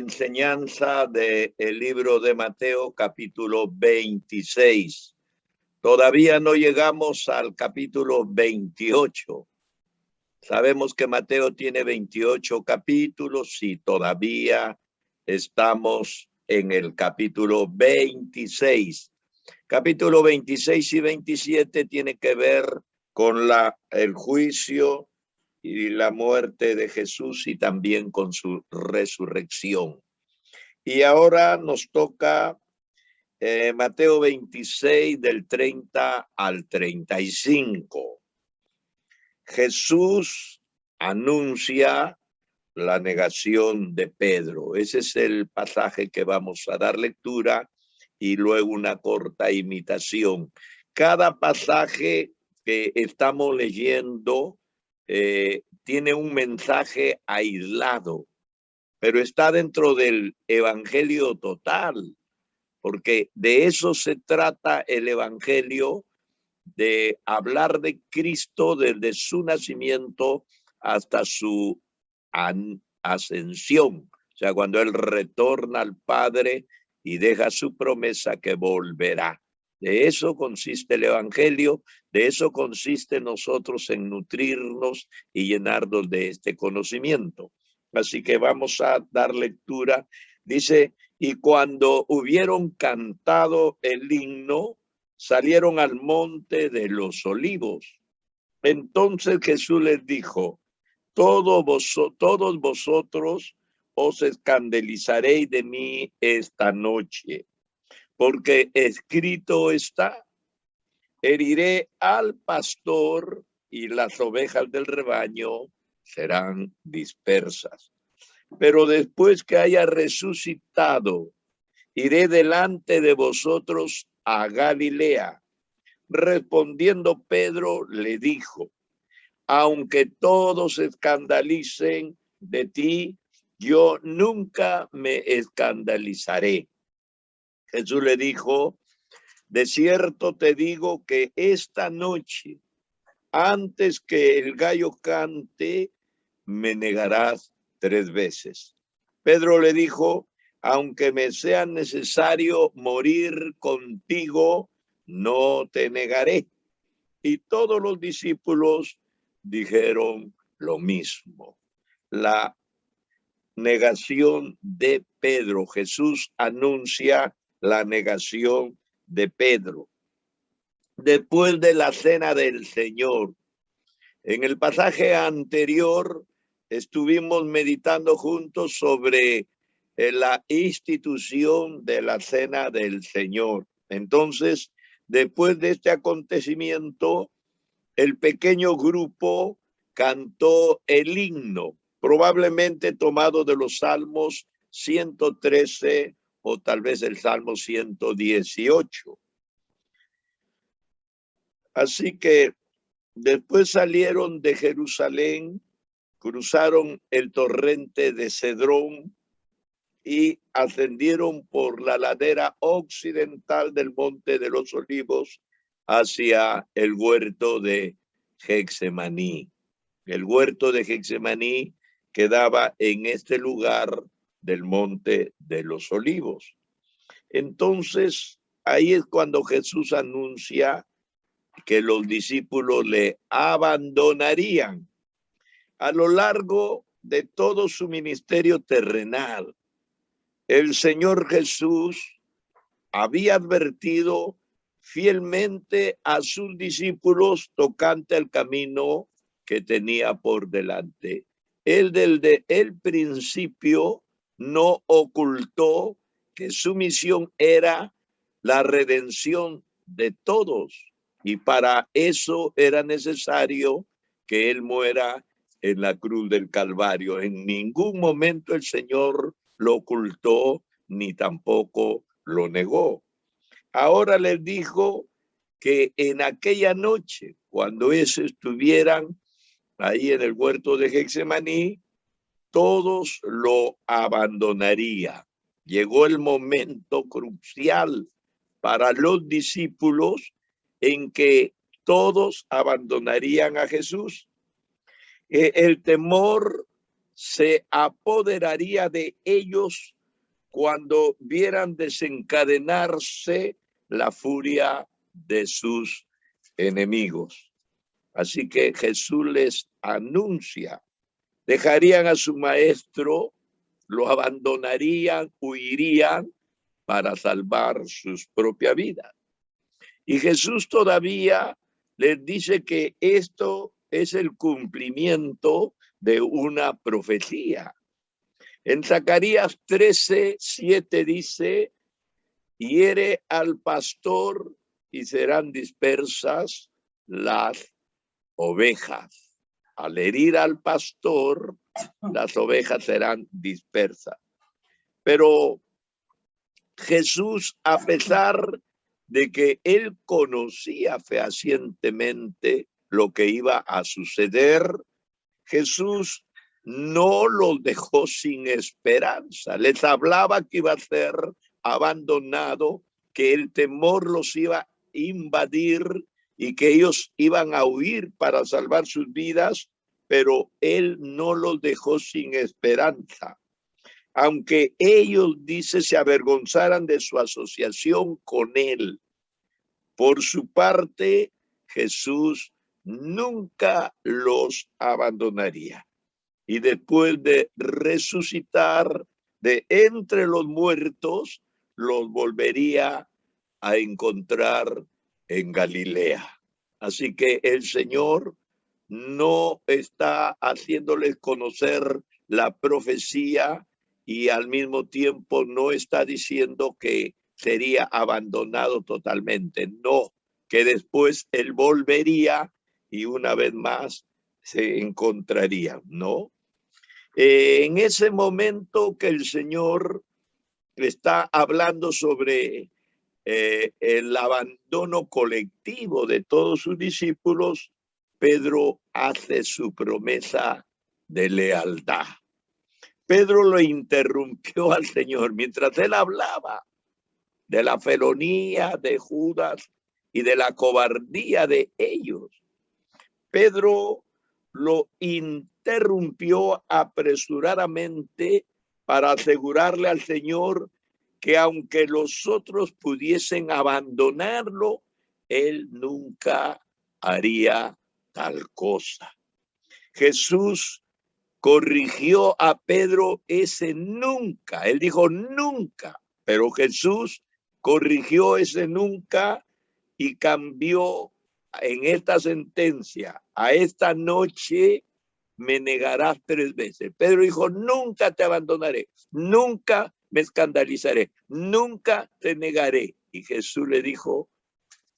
enseñanza del libro de Mateo, capítulo 26. Todavía no llegamos al capítulo 28. Sabemos que Mateo tiene 28 capítulos y todavía estamos en el capítulo 26. Capítulo 26 y 27 tiene que ver con el juicio y la muerte de Jesús y también con su resurrección. Y ahora nos toca Mateo 26 del 30 al 35. Jesús anuncia la negación de Pedro. Ese es el pasaje que vamos a dar lectura y luego una corta imitación. Cada pasaje que estamos leyendo tiene un mensaje aislado, pero está dentro del evangelio total, porque de eso se trata el evangelio, de hablar de Cristo desde su nacimiento hasta su ascensión, o sea, cuando Él retorna al Padre y deja su promesa que volverá. De eso consiste el evangelio, de eso consiste nosotros en nutrirnos y llenarnos de este conocimiento. Así que vamos a dar lectura. Dice, y cuando hubieron cantado el himno, salieron al monte de los olivos. Entonces Jesús les dijo, todos vosotros os escandalizaréis de mí esta noche, porque escrito está, heriré al pastor y las ovejas del rebaño serán dispersas. Pero después que haya resucitado, iré delante de vosotros a Galilea. Respondiendo Pedro le dijo, aunque todos se escandalicen de ti, yo nunca me escandalizaré. Jesús le dijo, de cierto te digo que esta noche, antes que el gallo cante, me negarás 3 veces. Pedro le dijo, aunque me sea necesario morir contigo, no te negaré. Y todos los discípulos dijeron lo mismo. La negación de Pedro. Jesús anuncia la negación de Pedro. Después de la cena del Señor, en el pasaje anterior estuvimos meditando juntos sobre la institución de la cena del Señor. Entonces, después de este acontecimiento, el pequeño grupo cantó el himno, probablemente tomado de los Salmos 113 o tal vez el Salmo 118. Así que después salieron de Jerusalén, cruzaron el torrente de Cedrón y ascendieron por la ladera occidental del Monte de los Olivos hacia el huerto de Getsemaní. El huerto de Getsemaní quedaba en este lugar del Monte de los Olivos. Entonces, ahí es cuando Jesús anuncia que los discípulos le abandonarían. A lo largo de todo su ministerio terrenal, el Señor Jesús había advertido fielmente a sus discípulos tocante al camino que tenía por delante. Él desde el principio no ocultó que su misión era la redención de todos y para eso era necesario que Él muera en la cruz del Calvario. En ningún momento el Señor lo ocultó ni tampoco lo negó. Ahora les dijo que en aquella noche, cuando ellos estuvieran ahí en el huerto de Getsemaní, todos lo abandonarían. Llegó el momento crucial para los discípulos en que todos abandonarían a Jesús. El temor se apoderaría de ellos cuando vieran desencadenarse la furia de sus enemigos. Así que Jesús les anuncia, dejarían a su maestro, lo abandonarían, huirían para salvar sus propias vidas. Y Jesús todavía les dice que esto es el cumplimiento de una profecía. En Zacarías 13:7 dice, hiere al pastor y serán dispersas las ovejas. Al herir al pastor, las ovejas serán dispersas. Pero Jesús, a pesar de que él conocía fehacientemente lo que iba a suceder, Jesús no los dejó sin esperanza. Les hablaba que iba a ser abandonado, que el temor los iba a invadir y que ellos iban a huir para salvar sus vidas, pero él no los dejó sin esperanza. Aunque ellos, dice, se avergonzaran de su asociación con él. Por su parte, Jesús nunca los abandonaría. Y después de resucitar de entre los muertos, los volvería a encontrar en Galilea. Así que el Señor no está haciéndoles conocer la profecía y al mismo tiempo no está diciendo que sería abandonado totalmente. No, que después él volvería y una vez más se encontraría, ¿no? En ese momento que el Señor está hablando sobre el abandono colectivo de todos sus discípulos, Pedro hace su promesa de lealtad. Pedro lo interrumpió al Señor mientras él hablaba de la felonía de Judas y de la cobardía de ellos. Pedro lo interrumpió apresuradamente para asegurarle al Señor que aunque los otros pudiesen abandonarlo, él nunca haría tal cosa. Jesús corrigió a Pedro ese nunca. Él dijo nunca, pero Jesús corrigió ese nunca y cambió en esta sentencia: a esta noche me negarás 3 veces. Pedro dijo, nunca te abandonaré, nunca me escandalizaré, nunca te negaré. Y Jesús le dijo,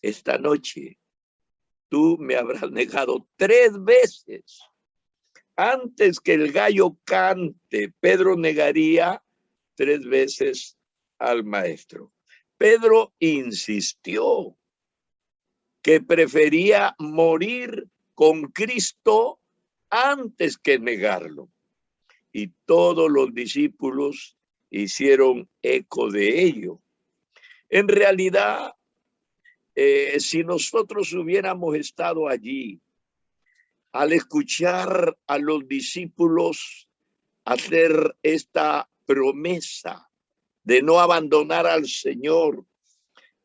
esta noche tú me habrás negado 3 veces. Antes que el gallo cante, Pedro negaría 3 veces al maestro. Pedro insistió que prefería morir con Cristo antes que negarlo. Y todos los discípulos hicieron eco de ello. En realidad, si nosotros hubiéramos estado allí, al escuchar a los discípulos hacer esta promesa de no abandonar al Señor,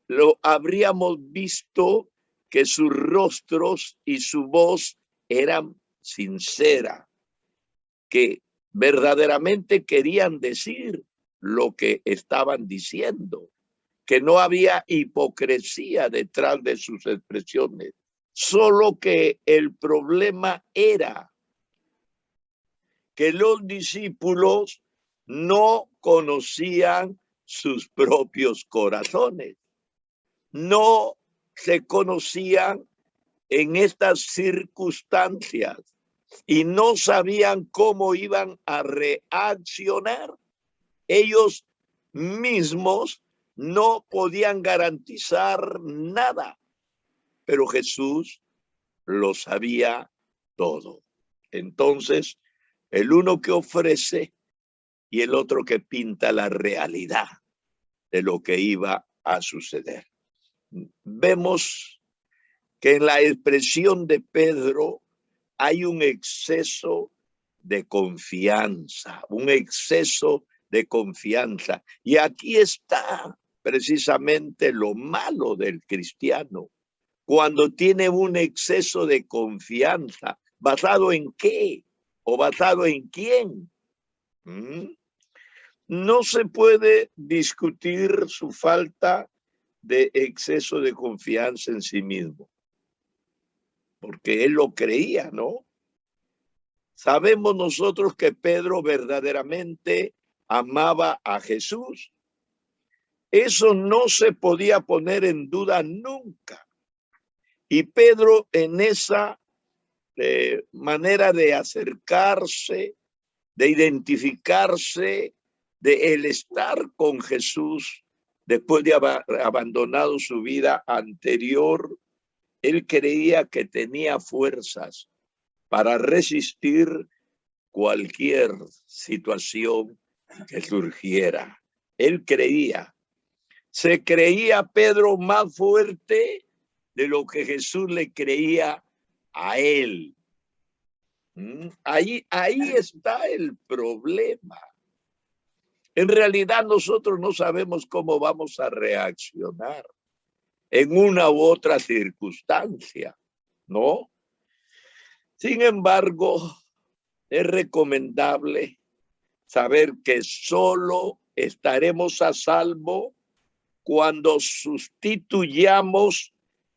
lo habríamos visto que sus rostros y su voz eran sinceras, que verdaderamente querían decir lo que estaban diciendo, que no había hipocresía detrás de sus expresiones, solo que el problema era que los discípulos no conocían sus propios corazones, no se conocían en estas circunstancias y no sabían cómo iban a reaccionar. Ellos mismos no podían garantizar nada, pero Jesús lo sabía todo. Entonces, el uno que ofrece y el otro que pinta la realidad de lo que iba a suceder. Vemos que en la expresión de Pedro hay un exceso de confianza, un exceso de confianza. Y aquí está precisamente lo malo del cristiano. Cuando tiene un exceso de confianza, ¿basado en qué? ¿O basado en quién? No se puede discutir su falta de exceso de confianza en sí mismo, porque él lo creía, ¿no? Sabemos nosotros que Pedro verdaderamente amaba a Jesús. Eso no se podía poner en duda nunca. Y Pedro, en esa manera de acercarse, de identificarse, de el estar con Jesús después de haber abandonado su vida anterior, él creía que tenía fuerzas para resistir cualquier situación que surgiera. Él creía. Se creía Pedro más fuerte de lo que Jesús le creía a él. Ahí está el problema. En realidad nosotros no sabemos cómo vamos a reaccionar en una u otra circunstancia, ¿no? Sin embargo, es recomendable saber que solo estaremos a salvo cuando sustituyamos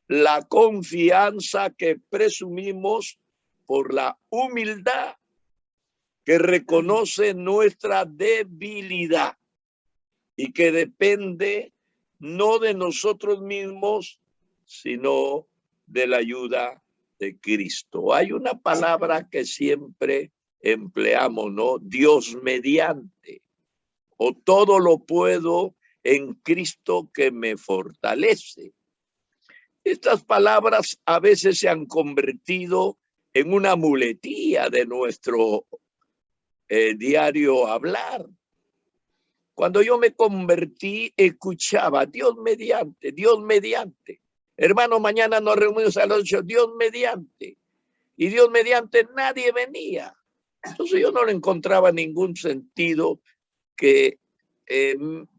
la confianza que presumimos por la humildad que reconoce nuestra debilidad y que depende no de nosotros mismos, sino de la ayuda de Cristo. Hay una palabra que siempre empleamos, ¿no? Dios mediante, o todo lo puedo en Cristo que me fortalece. Estas palabras a veces se han convertido en una muletilla de nuestro diario hablar. Cuando yo me convertí, escuchaba Dios mediante, Dios mediante. Hermano, mañana nos reunimos a las 8, Dios mediante. Y Dios mediante nadie venía. Entonces yo no le encontraba ningún sentido que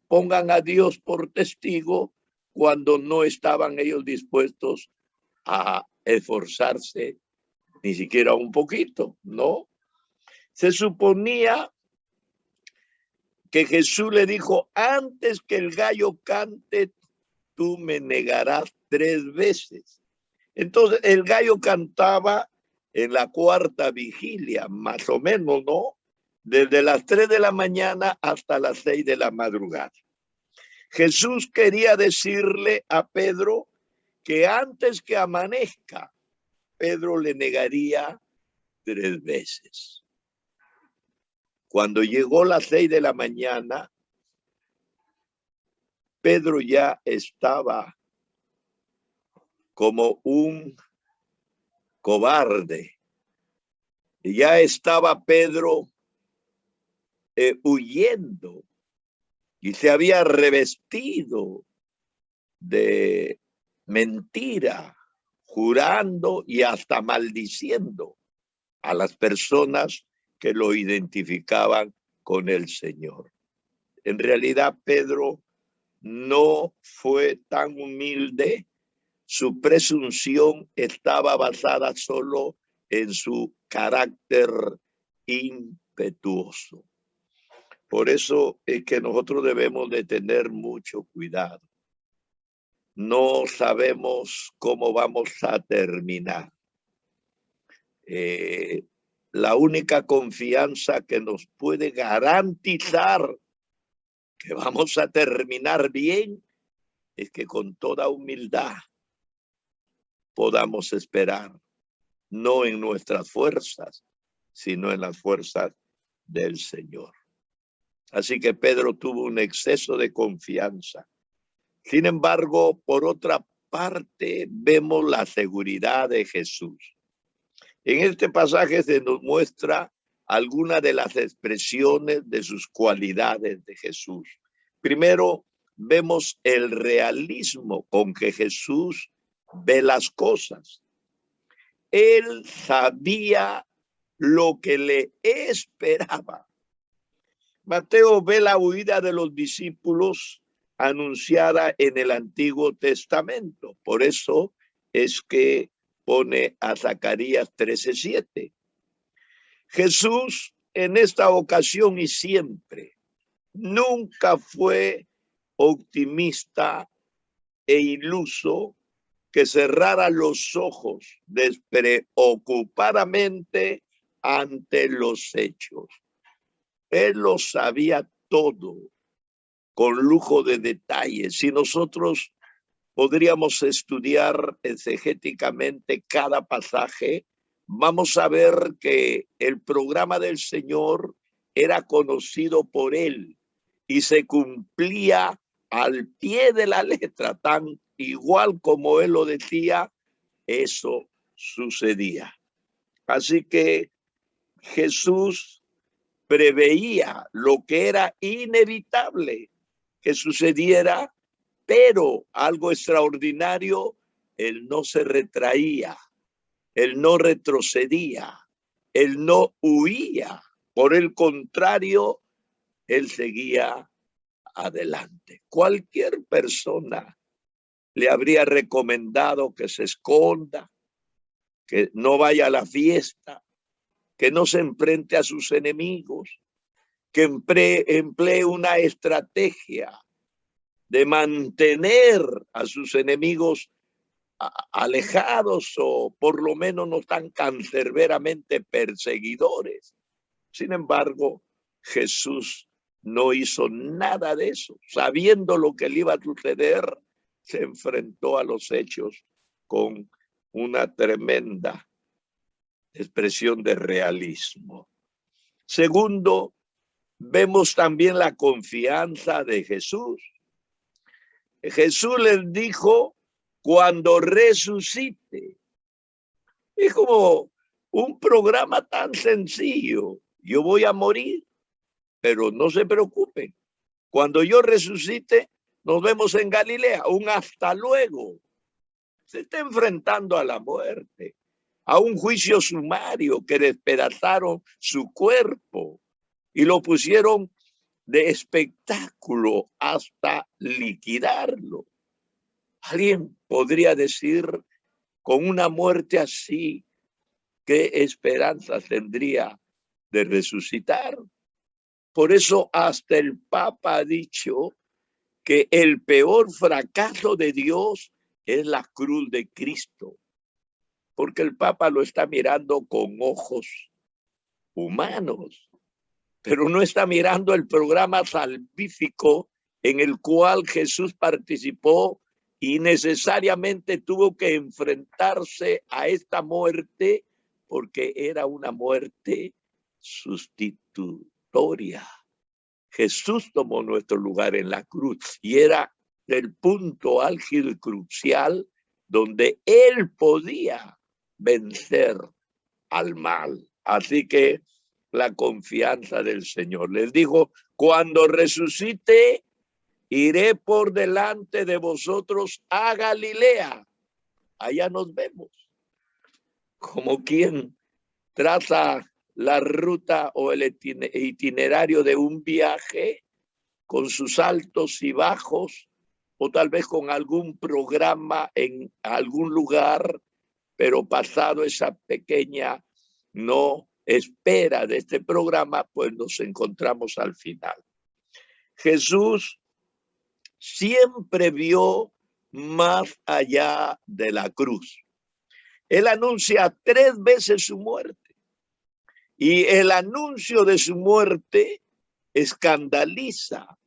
pongan a Dios por testigo cuando no estaban ellos dispuestos a esforzarse ni siquiera un poquito, ¿no? Se suponía que Jesús le dijo, antes que el gallo cante, tú me negarás 3 veces. Entonces el gallo cantaba en la 4ª vigilia, más o menos, ¿no? Desde las 3 de la mañana hasta las 6 de la madrugada. Jesús quería decirle a Pedro que antes que amanezca, Pedro le negaría 3 veces. Cuando llegó las 6 de la mañana, Pedro ya estaba como un cobarde. Ya estaba Pedro huyendo y se había revestido de mentira, jurando y hasta maldiciendo a las personas que lo identificaban con el Señor. En realidad, Pedro no fue tan humilde. Su presunción estaba basada solo en su carácter impetuoso. Por eso es que nosotros debemos de tener mucho cuidado. No sabemos cómo vamos a terminar. La única confianza que nos puede garantizar que vamos a terminar bien es que con toda humildad podamos esperar, no en nuestras fuerzas, sino en las fuerzas del Señor. Así que Pedro tuvo un exceso de confianza. Sin embargo, por otra parte, vemos la seguridad de Jesús. En este pasaje se nos muestra algunas de las expresiones de sus cualidades de Jesús. Primero, vemos el realismo con que Jesús ve las cosas. Él sabía lo que le esperaba. Mateo ve la huida de los discípulos anunciada en el Antiguo Testamento. Por eso es que pone a Zacarías 13:7. Jesús en esta ocasión y siempre nunca fue optimista e iluso que cerrara los ojos despreocupadamente ante los hechos. Él lo sabía todo con lujo de detalles. Si nosotros podríamos estudiar exegéticamente cada pasaje, vamos a ver que el programa del Señor era conocido por él y se cumplía al pie de la letra, tan igual como él lo decía, eso sucedía. Así que Jesús preveía lo que era inevitable que sucediera, pero algo extraordinario, él no se retraía, él no retrocedía, él no huía. Por el contrario, él seguía adelante. Cualquier persona le habría recomendado que se esconda, que no vaya a la fiesta, que no se enfrente a sus enemigos, que emplee una estrategia de mantener a sus enemigos alejados o por lo menos no tan cancerberamente perseguidores. Sin embargo, Jesús no hizo nada de eso. Sabiendo lo que le iba a suceder, se enfrentó a los hechos con una tremenda expresión de realismo. Segundo, vemos también la confianza de Jesús. Jesús les dijo, cuando resucite. Es como un programa tan sencillo. Yo voy a morir, pero no se preocupen. Cuando yo resucite, nos vemos en Galilea. Un hasta luego. Se está enfrentando a la muerte, a un juicio sumario que despedazaron su cuerpo y lo pusieron de espectáculo hasta liquidarlo. Alguien podría decir, con una muerte así, ¿qué esperanza tendría de resucitar? Por eso hasta el Papa ha dicho que el peor fracaso de Dios es la cruz de Cristo, porque el Papa lo está mirando con ojos humanos, pero no está mirando el programa salvífico en el cual Jesús participó y necesariamente tuvo que enfrentarse a esta muerte porque era una muerte sustitutoria. Jesús tomó nuestro lugar en la cruz y era el punto álgido y crucial donde él podía vencer al mal. Así que la confianza del Señor. Les dijo, cuando resucite, iré por delante de vosotros a Galilea. Allá nos vemos. Como quien traza la ruta o el itinerario de un viaje con sus altos y bajos, o tal vez con algún programa en algún lugar, pero pasado esa pequeña no espera de este programa, pues nos encontramos al final. Jesús siempre vio más allá de la cruz. Él anuncia 3 veces su muerte y el anuncio de su muerte escandaliza.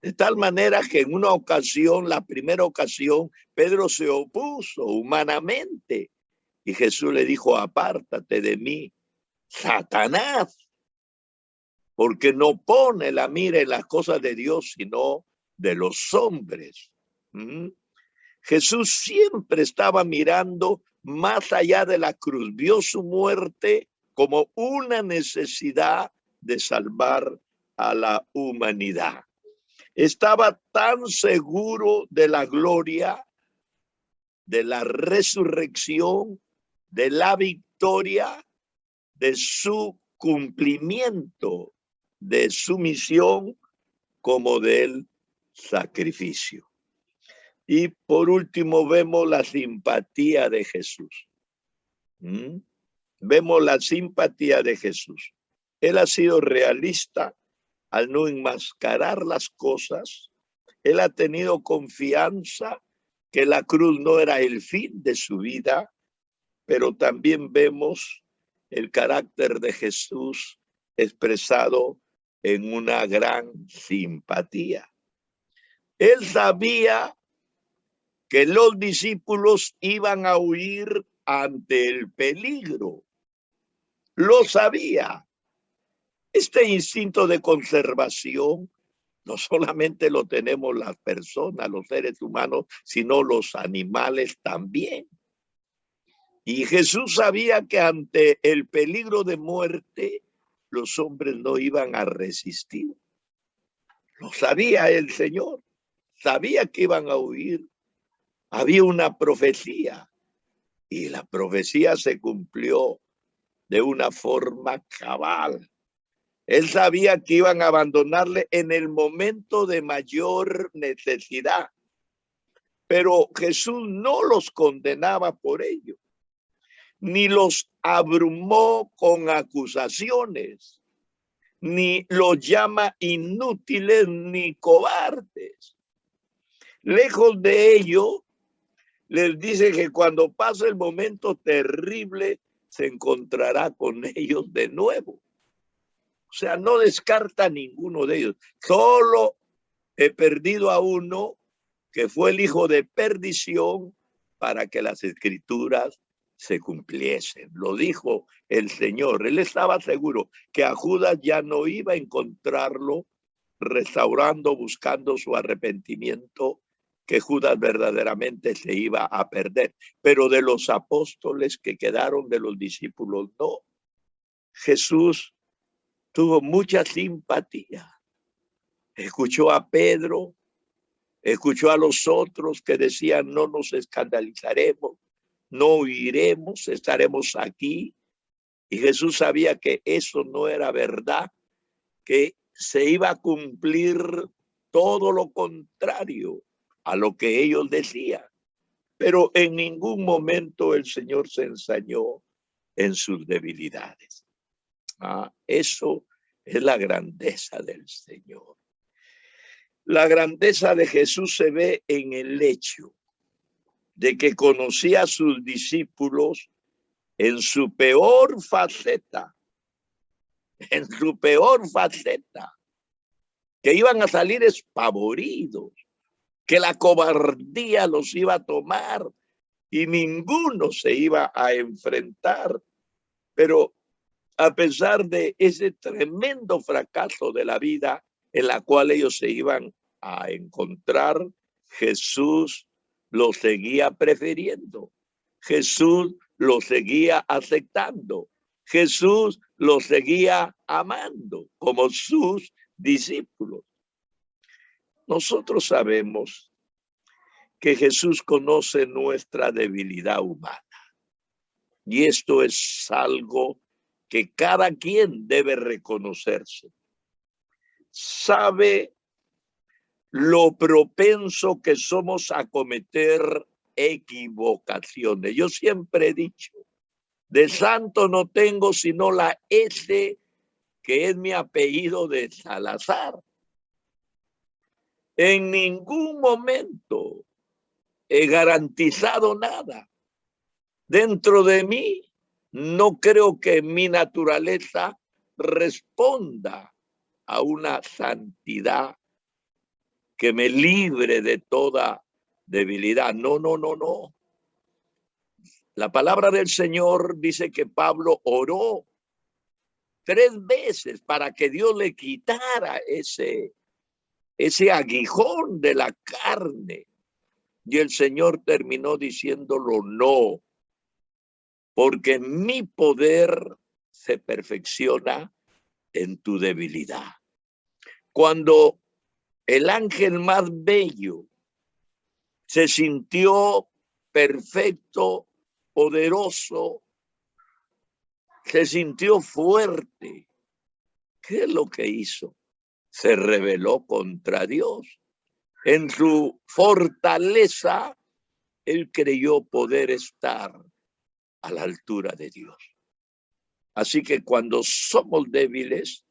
De tal manera que en una ocasión, la primera ocasión, Pedro se opuso humanamente y Jesús le dijo, apártate de mí, Satanás, porque no pone la mira en las cosas de Dios, sino de los hombres. Jesús siempre estaba mirando más allá de la cruz, vio su muerte como una necesidad de salvar a la humanidad. Estaba tan seguro de la gloria, de la resurrección, de la victoria, de su cumplimiento de sumisión como del sacrificio. Y por último vemos la simpatía de Jesús. Vemos la simpatía de Jesús. Él ha sido realista al no enmascarar las cosas. Él ha tenido confianza que la cruz no era el fin de su vida, pero también vemos el carácter de Jesús expresado en una gran simpatía. Él sabía que los discípulos iban a huir ante el peligro. Lo sabía. Este instinto de conservación no solamente lo tenemos las personas, los seres humanos, sino los animales también. Y Jesús sabía que ante el peligro de muerte, los hombres no iban a resistir. Lo sabía el Señor. Sabía que iban a huir. Había una profecía y la profecía se cumplió de una forma cabal. Él sabía que iban a abandonarle en el momento de mayor necesidad, pero Jesús no los condenaba por ello, ni los abrumó con acusaciones, ni los llama inútiles ni cobardes. Lejos de ello, les dice que cuando pase el momento terrible, se encontrará con ellos de nuevo. O sea, no descarta ninguno de ellos. Solo he perdido a uno que fue el hijo de perdición para que las escrituras se cumpliesen. Lo dijo el Señor. Él estaba seguro que a Judas ya no iba a encontrarlo restaurando, buscando su arrepentimiento, que Judas verdaderamente se iba a perder. Pero de los apóstoles que quedaron, de los discípulos, no. Jesús tuvo mucha simpatía. Escuchó a Pedro, escuchó a los otros que decían: no nos escandalizaremos, no huiremos, estaremos aquí. Y Jesús sabía que eso no era verdad, que se iba a cumplir todo lo contrario a lo que ellos decían. Pero en ningún momento el Señor se ensañó en sus debilidades. Eso es la grandeza del Señor. La grandeza de Jesús se ve en el hecho de que conocía a sus discípulos en su peor faceta, que iban a salir espavoridos, que la cobardía los iba a tomar y ninguno se iba a enfrentar. Pero a pesar de ese tremendo fracaso de la vida en la cual ellos se iban a encontrar, Jesús los seguía prefiriendo. Jesús los seguía aceptando. Jesús los seguía amando como sus discípulos. Nosotros sabemos que Jesús conoce nuestra debilidad humana. Y esto es algo que cada quien debe reconocerse. Sabe lo propenso que somos a cometer equivocaciones. Yo siempre he dicho, de santo no tengo sino la S, que es mi apellido de Salazar. En ningún momento he garantizado nada. Dentro de mí, no creo que mi naturaleza responda a una santidad que me libre de toda debilidad. No, no, no, no. La palabra del Señor dice que Pablo oró 3 veces para que Dios le quitara ese aguijón de la carne. Y el Señor terminó diciéndolo: no, porque mi poder se perfecciona en tu debilidad. Cuando el ángel más bello se sintió perfecto, poderoso, se sintió fuerte, ¿Qué es lo que hizo? Se rebeló contra Dios. En su fortaleza, él creyó poder estar a la altura de Dios. Así que cuando somos débiles,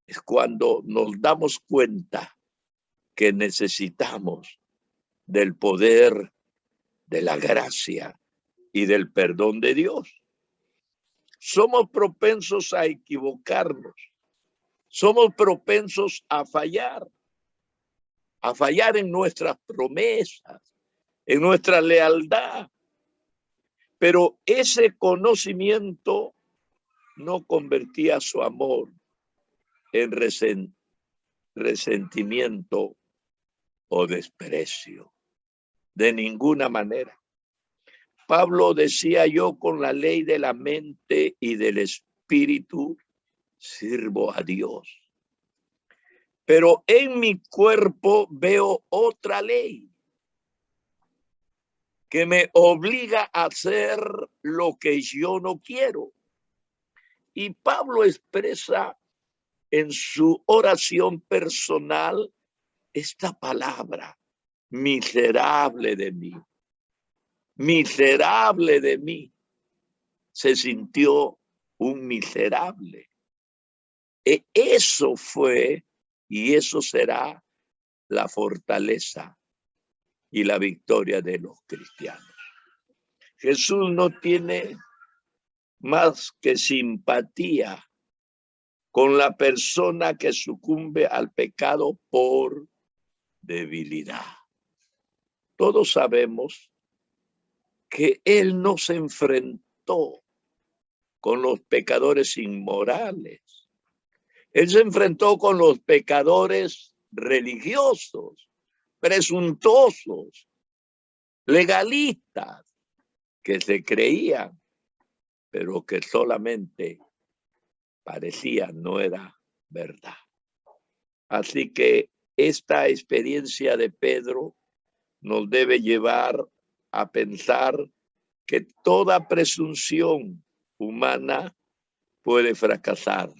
es cuando nos damos cuenta que necesitamos del poder, de la gracia y del perdón de Dios. Somos propensos a equivocarnos. Somos propensos a fallar en nuestras promesas, en nuestra lealtad. Pero ese conocimiento no convertía su amor en resentimiento o desprecio. De ninguna manera. Pablo decía: yo con la ley de la mente y del espíritu sirvo a Dios. Pero en mi cuerpo veo otra ley que me obliga a hacer lo que yo no quiero. Y Pablo expresa en su oración personal esta palabra: miserable de mí. Miserable de mí. Se sintió un miserable. Eso fue y eso será la fortaleza y la victoria de los cristianos. Jesús no tiene más que simpatía con la persona que sucumbe al pecado por debilidad. Todos sabemos que Él no se enfrentó con los pecadores inmorales. Él se enfrentó con los pecadores religiosos, presuntuosos, legalistas, que se creían, pero que solamente parecían, no era verdad. Así que esta experiencia de Pedro nos debe llevar a pensar que toda presunción humana puede fracasar,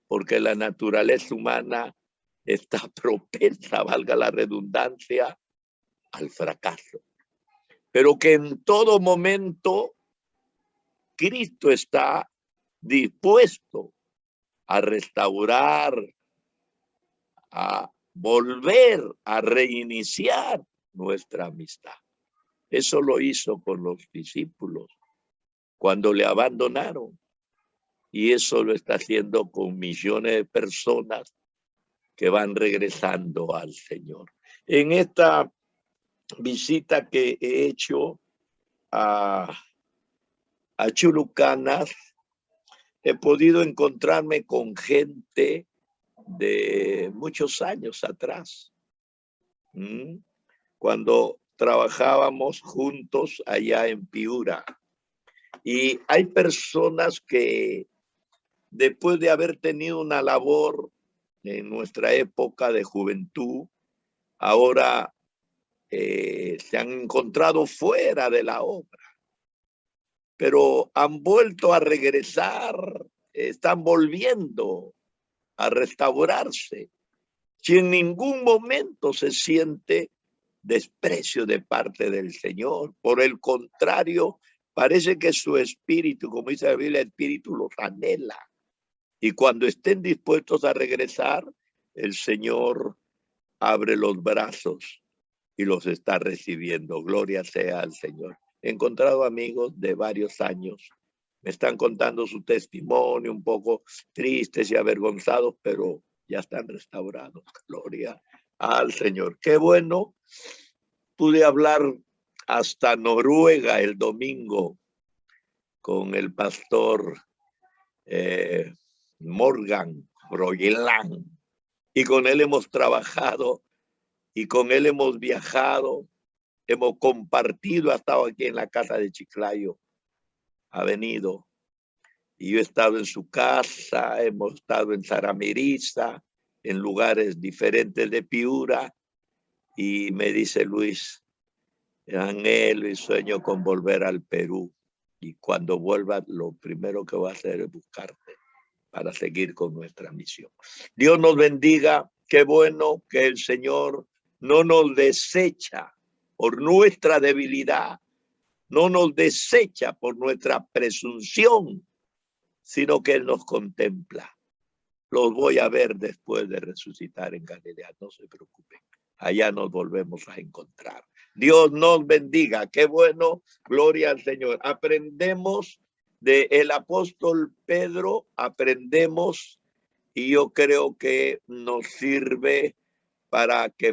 porque la naturaleza humana está propensa, valga la redundancia, al fracaso. Pero que en todo momento Cristo está dispuesto a restaurar, a volver, a reiniciar nuestra amistad. Eso lo hizo con los discípulos cuando le abandonaron. Y eso lo está haciendo con millones de personas que van regresando al Señor. En esta visita que he hecho a Chulucanas, he podido encontrarme con gente de muchos años atrás, cuando trabajábamos juntos allá en Piura. Y hay personas que después de haber tenido una labor en nuestra época de juventud, ahora se han encontrado fuera de la obra, pero han vuelto a regresar, están volviendo a restaurarse. Si en ningún momento se siente desprecio de parte del Señor, por el contrario, parece que su espíritu, como dice la Biblia, el espíritu los anhela. Y cuando estén dispuestos a regresar, el Señor abre los brazos y los está recibiendo. Gloria sea al Señor. He encontrado amigos de varios años. Me están contando su testimonio, un poco tristes y avergonzados, pero ya están restaurados. Gloria al Señor. Qué bueno. Pude hablar hasta Noruega el domingo con el pastor Morgan Broyeland, y con él hemos trabajado y con él hemos viajado, hemos compartido, ha estado aquí en la casa de Chiclayo, ha venido, y yo he estado en su casa, hemos estado en Zaramiriza, en lugares diferentes de Piura, y me dice: Luis, anhelo y sueño con volver al Perú, y cuando vuelva lo primero que voy a hacer es buscarte, para seguir con nuestra misión. Dios nos bendiga. Qué bueno que el Señor no nos desecha por nuestra debilidad, no nos desecha por nuestra presunción, sino que Él nos contempla. Los voy a ver después de resucitar en Galilea, no se preocupen. Allá nos volvemos a encontrar. Dios nos bendiga. Qué bueno, gloria al Señor. Aprendemos del apóstol Pedro, aprendemos, y yo creo que nos sirve para que